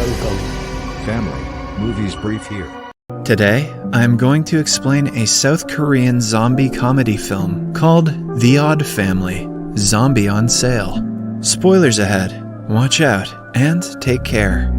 Welcome. Family, Movies Brief here. Today, I'm going to explain a South Korean zombie comedy film called The Odd Family, Zombie on Sale. Spoilers ahead. Watch out and take care.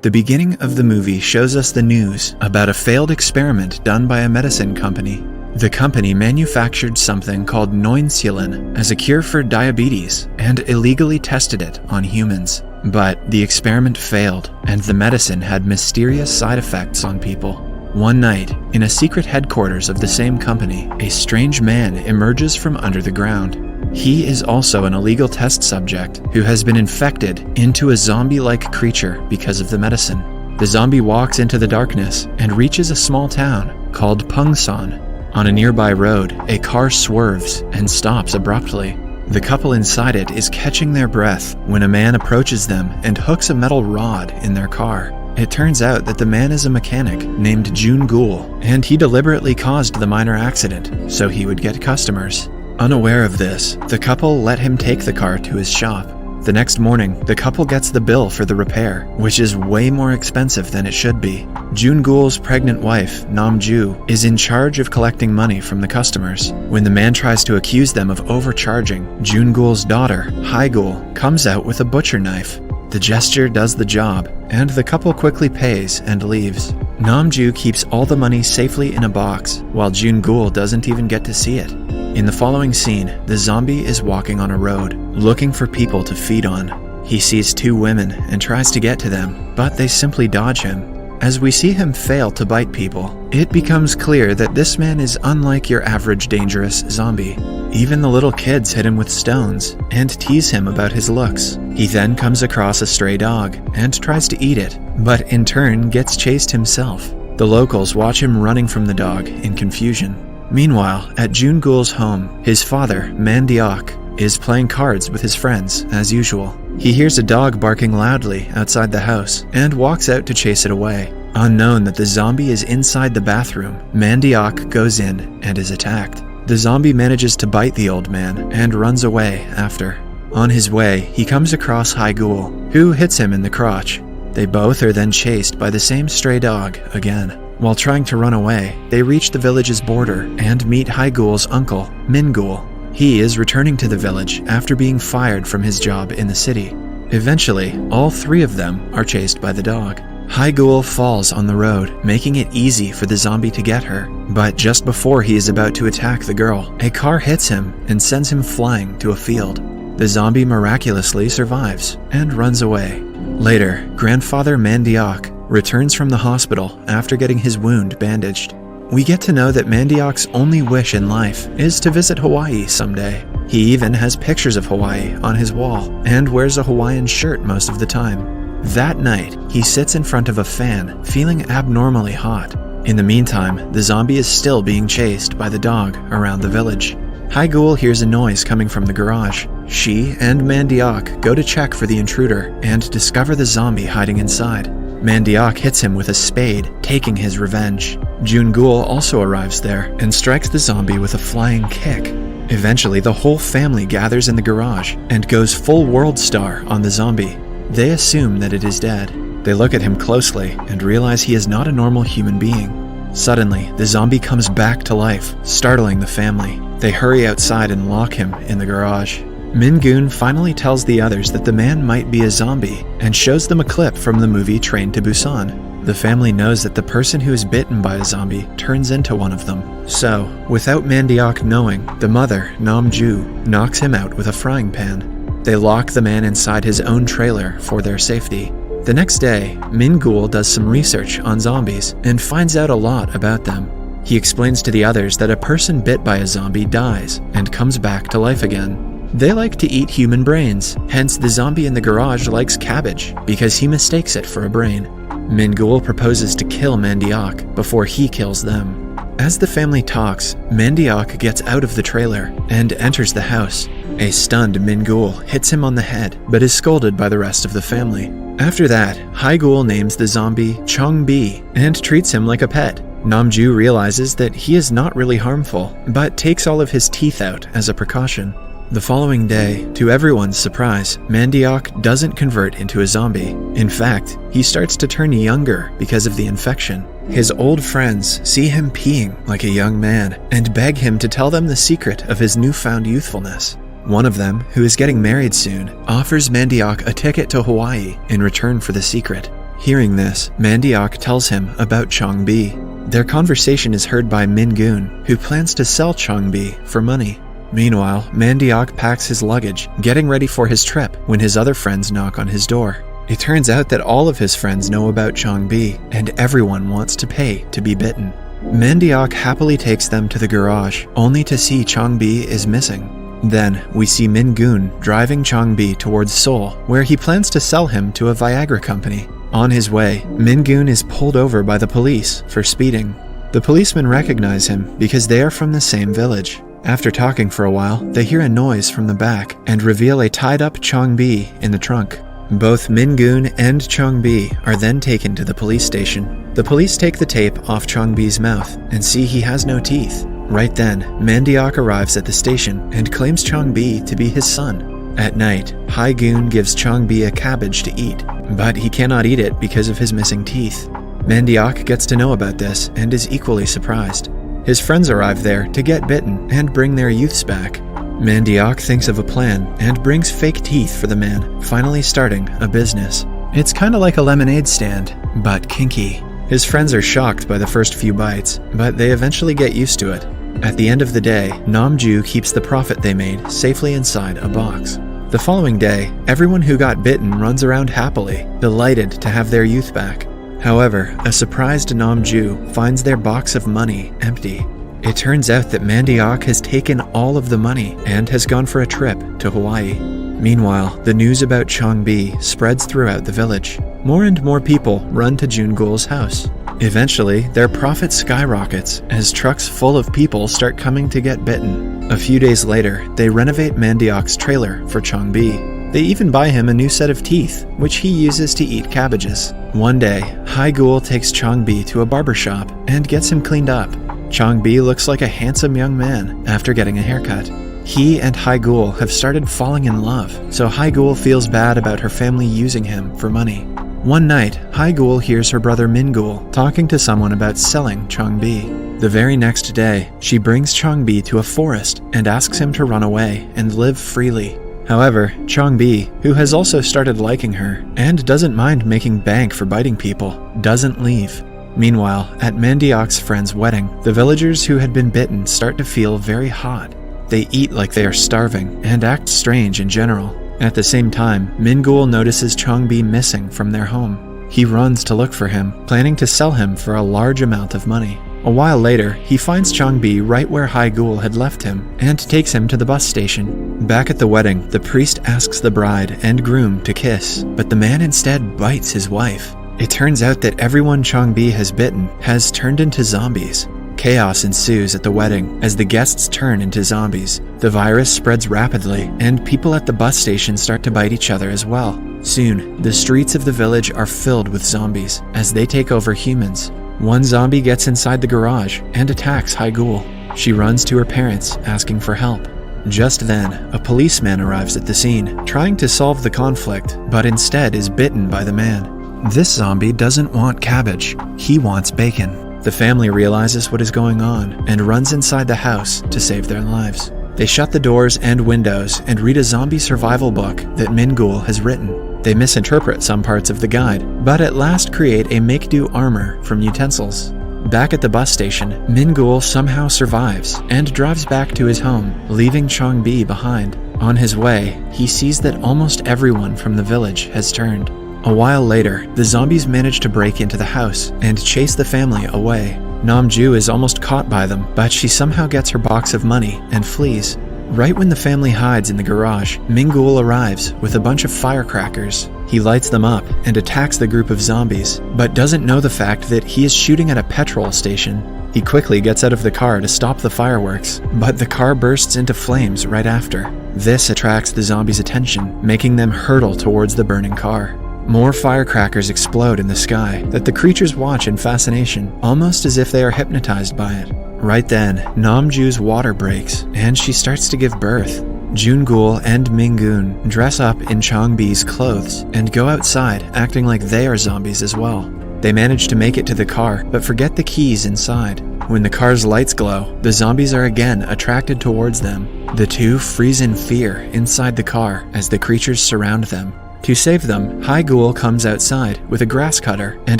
The beginning of the movie shows us the news about a failed experiment done by a medicine company. The company manufactured something called noinsulin as a cure for diabetes and illegally tested it on humans. But the experiment failed, and the medicine had mysterious side effects on people. One night, in a secret headquarters of the same company, a strange man emerges from under the ground. He is also an illegal test subject who has been infected into a zombie-like creature because of the medicine. The zombie walks into the darkness and reaches a small town called Pungsan. On a nearby road, a car swerves and stops abruptly. The couple inside it is catching their breath when a man approaches them and hooks a metal rod in their car. It turns out that the man is a mechanic named Jun Gul, and he deliberately caused the minor accident so he would get customers. Unaware of this, the couple let him take the car to his shop. The next morning, the couple gets the bill for the repair, which is way more expensive than it should be. Jun Gul's pregnant wife, Namju, is in charge of collecting money from the customers. When the man tries to accuse them of overcharging, Jun Gul's daughter, Hae-gul, comes out with a butcher knife. The gesture does the job, and the couple quickly pays and leaves. Namju keeps all the money safely in a box, while Jun Gul doesn't even get to see it. In the following scene, the zombie is walking on a road, looking for people to feed on. He sees two women and tries to get to them, but they simply dodge him. As we see him fail to bite people, it becomes clear that this man is unlike your average dangerous zombie. Even the little kids hit him with stones and tease him about his looks. He then comes across a stray dog and tries to eat it, but in turn gets chased himself. The locals watch him running from the dog in confusion. Meanwhile, at Jun Gul's home, his father, Man-deok, is playing cards with his friends, as usual. He hears a dog barking loudly outside the house and walks out to chase it away. Unknown that the zombie is inside the bathroom, Man-deok goes in and is attacked. The zombie manages to bite the old man and runs away after. On his way, he comes across Hae-gul, who hits him in the crotch. They both are then chased by the same stray dog again. While trying to run away, they reach the village's border and meet Hae-gul's uncle, Min-gul. He is returning to the village after being fired from his job in the city. Eventually, all three of them are chased by the dog. Hae-gul falls on the road, making it easy for the zombie to get her. But just before he is about to attack the girl, a car hits him and sends him flying to a field. The zombie miraculously survives and runs away. Later, grandfather Man-deok returns from the hospital after getting his wound bandaged. We get to know that Man-deok's only wish in life is to visit Hawaii someday. He even has pictures of Hawaii on his wall and wears a Hawaiian shirt most of the time. That night, he sits in front of a fan, feeling abnormally hot. In the meantime, the zombie is still being chased by the dog around the village. Hae-gul hears a noise coming from the garage. She and Man-deok go to check for the intruder and discover the zombie hiding inside. Man-deok hits him with a spade, taking his revenge. Jun Gul also arrives there and strikes the zombie with a flying kick. Eventually, the whole family gathers in the garage and goes full world star on the zombie. They assume that it is dead. They look at him closely and realize he is not a normal human being. Suddenly, the zombie comes back to life, startling the family. They hurry outside and lock him in the garage. Min-gun finally tells the others that the man might be a zombie and shows them a clip from the movie Train to Busan. The family knows that the person who is bitten by a zombie turns into one of them. So, without Man-deok knowing, the mother, Namju, knocks him out with a frying pan. They lock the man inside his own trailer for their safety. The next day, Min-gul does some research on zombies and finds out a lot about them. He explains to the others that a person bit by a zombie dies and comes back to life again. They like to eat human brains, hence the zombie in the garage likes cabbage because he mistakes it for a brain. Min-gul proposes to kill Man-deok before he kills them. As the family talks, Man-deok gets out of the trailer and enters the house. A stunned Min-gul hits him on the head, but is scolded by the rest of the family. After that, Hae-gul names the zombie Chong-bi and treats him like a pet. Namju realizes that he is not really harmful, but takes all of his teeth out as a precaution. The following day, to everyone's surprise, Mandiok doesn't convert into a zombie. In fact, he starts to turn younger because of the infection. His old friends see him peeing like a young man and beg him to tell them the secret of his newfound youthfulness. One of them, who is getting married soon, offers Mandiok a ticket to Hawaii in return for the secret. Hearing this, Mandiok tells him about Chong-bi. Their conversation is heard by Min-gun, who plans to sell Chong-bi for money. Meanwhile, Mandiok packs his luggage, getting ready for his trip when his other friends knock on his door. It turns out that all of his friends know about Chong-bi, and everyone wants to pay to be bitten. Mandiok happily takes them to the garage, only to see Chong-bi is missing. Then, we see Min-gun driving Chong-bi towards Seoul, where he plans to sell him to a Viagra company. On his way, Min-gun is pulled over by the police for speeding. The policemen recognize him because they are from the same village. After talking for a while, they hear a noise from the back and reveal a tied-up Chong-bi in the trunk. Both Min-gun and Chong-bi are then taken to the police station. The police take the tape off Chong-bi's mouth and see he has no teeth. Right then, Mandiok arrives at the station and claims Chong-bi to be his son. At night, Hae-gun gives Chong-bi a cabbage to eat, but he cannot eat it because of his missing teeth. Mandiok gets to know about this and is equally surprised. His friends arrive there to get bitten and bring their youths back. Mandiok thinks of a plan and brings fake teeth for the man, finally starting a business. It's kinda like a lemonade stand, but kinky. His friends are shocked by the first few bites, but they eventually get used to it. At the end of the day, Namju keeps the profit they made safely inside a box. The following day, everyone who got bitten runs around happily, delighted to have their youth back. However, a surprised Namju finds their box of money empty. It turns out that Mandiok has taken all of the money and has gone for a trip to Hawaii. Meanwhile, the news about Chong-bi spreads throughout the village. More and more people run to Jun-gul's house. Eventually, their profit skyrockets as trucks full of people start coming to get bitten. A few days later, they renovate Mandiok's trailer for Chong-bi. They even buy him a new set of teeth, which he uses to eat cabbages. One day, Hae-gun takes Chong-bi to a barber shop and gets him cleaned up. Chong-bi looks like a handsome young man after getting a haircut. He and Hae-gun have started falling in love, so Hae-gun feels bad about her family using him for money. One night, Hae-gun hears her brother Min-gun talking to someone about selling Chong-bi. The very next day, she brings Chong-bi to a forest and asks him to run away and live freely. However, Chong-bi, who has also started liking her and doesn't mind making bank for biting people, doesn't leave. Meanwhile, at Mandiok's friend's wedding, the villagers who had been bitten start to feel very hot. They eat like they are starving and act strange in general. At the same time, Min-gun notices Chong-bi missing from their home. He runs to look for him, planning to sell him for a large amount of money. A while later, he finds Chong-bi right where Hae-gun had left him and takes him to the bus station. Back at the wedding, the priest asks the bride and groom to kiss, but the man instead bites his wife. It turns out that everyone Chong-bi has bitten has turned into zombies. Chaos ensues at the wedding as the guests turn into zombies. The virus spreads rapidly, and people at the bus station start to bite each other as well. Soon, the streets of the village are filled with zombies as they take over humans. One zombie gets inside the garage and attacks Hae-gun. She runs to her parents, asking for help. Just then, a policeman arrives at the scene, trying to solve the conflict, but instead is bitten by the man. This zombie doesn't want cabbage, he wants bacon. The family realizes what is going on and runs inside the house to save their lives. They shut the doors and windows and read a zombie survival book that Min-gun has written. They misinterpret some parts of the guide, but at last create a make-do armor from utensils. Back at the bus station, Min-gun somehow survives and drives back to his home, leaving Chong-bi behind. On his way, he sees that almost everyone from the village has turned. A while later, the zombies manage to break into the house and chase the family away. Namju is almost caught by them, but she somehow gets her box of money and flees. Right when the family hides in the garage, Min-gun arrives with a bunch of firecrackers. He lights them up and attacks the group of zombies, but doesn't know the fact that he is shooting at a petrol station. He quickly gets out of the car to stop the fireworks, but the car bursts into flames right after. This attracts the zombies' attention, making them hurtle towards the burning car. More firecrackers explode in the sky that the creatures watch in fascination, almost as if they are hypnotized by it. Right then, Namju's water breaks, and she starts to give birth. Jun-gul and Ming-gun dress up in Chong-bi's clothes and go outside acting like they are zombies as well. They manage to make it to the car, but forget the keys inside. When the car's lights glow, the zombies are again attracted towards them. The two freeze in fear inside the car as the creatures surround them. To save them, Haigul comes outside with a grass cutter and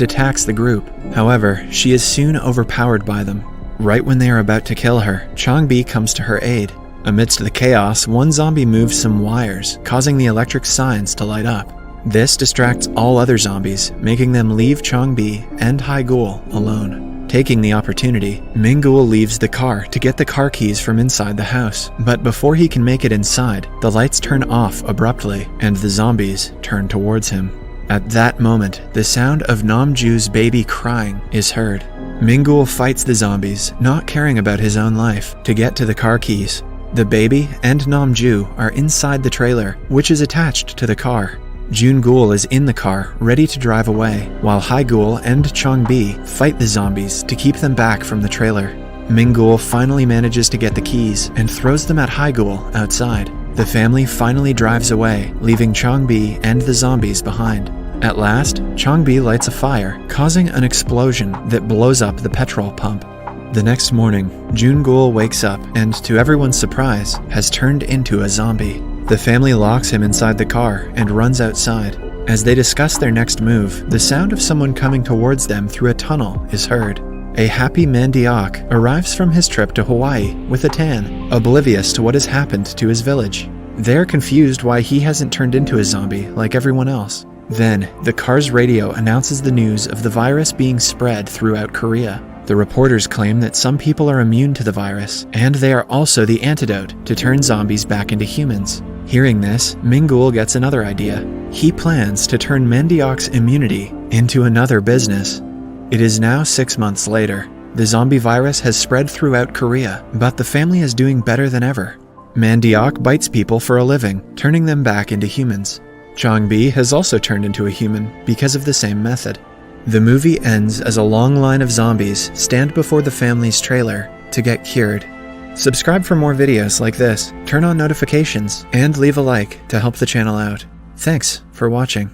attacks the group. However, she is soon overpowered by them. Right when they are about to kill her, Chong-bi comes to her aid. Amidst the chaos, one zombie moves some wires, causing the electric signs to light up. This distracts all other zombies, making them leave Chong-bi and Haigul alone. Taking the opportunity, Ming-gul leaves the car to get the car keys from inside the house, but before he can make it inside, the lights turn off abruptly, and the zombies turn towards him. At that moment, the sound of Namju's baby crying is heard. Ming-gul fights the zombies, not caring about his own life, to get to the car keys. The baby and Namju are inside the trailer, which is attached to the car. Jun-gul is in the car, ready to drive away, while Haigul and Chong-bi fight the zombies to keep them back from the trailer. Ming-gul finally manages to get the keys and throws them at Haigul outside. The family finally drives away, leaving Chong-bi and the zombies behind. At last, Chong-bi lights a fire, causing an explosion that blows up the petrol pump. The next morning, Jun-gul wakes up and, to everyone's surprise, has turned into a zombie. The family locks him inside the car and runs outside. As they discuss their next move, the sound of someone coming towards them through a tunnel is heard. A happy Mandiak arrives from his trip to Hawaii with a tan, oblivious to what has happened to his village. They're confused why he hasn't turned into a zombie like everyone else. Then, the car's radio announces the news of the virus being spread throughout Korea. The reporters claim that some people are immune to the virus, and they are also the antidote to turn zombies back into humans. Hearing this, Ming-gul gets another idea. He plans to turn Mandiak's immunity into another business. It is now 6 months later. The zombie virus has spread throughout Korea, but the family is doing better than ever. Mandiak bites people for a living, turning them back into humans. Chong-bi has also turned into a human because of the same method. The movie ends as a long line of zombies stand before the family's trailer to get cured. Subscribe for more videos like this, turn on notifications, and leave a like to help the channel out. Thanks for watching.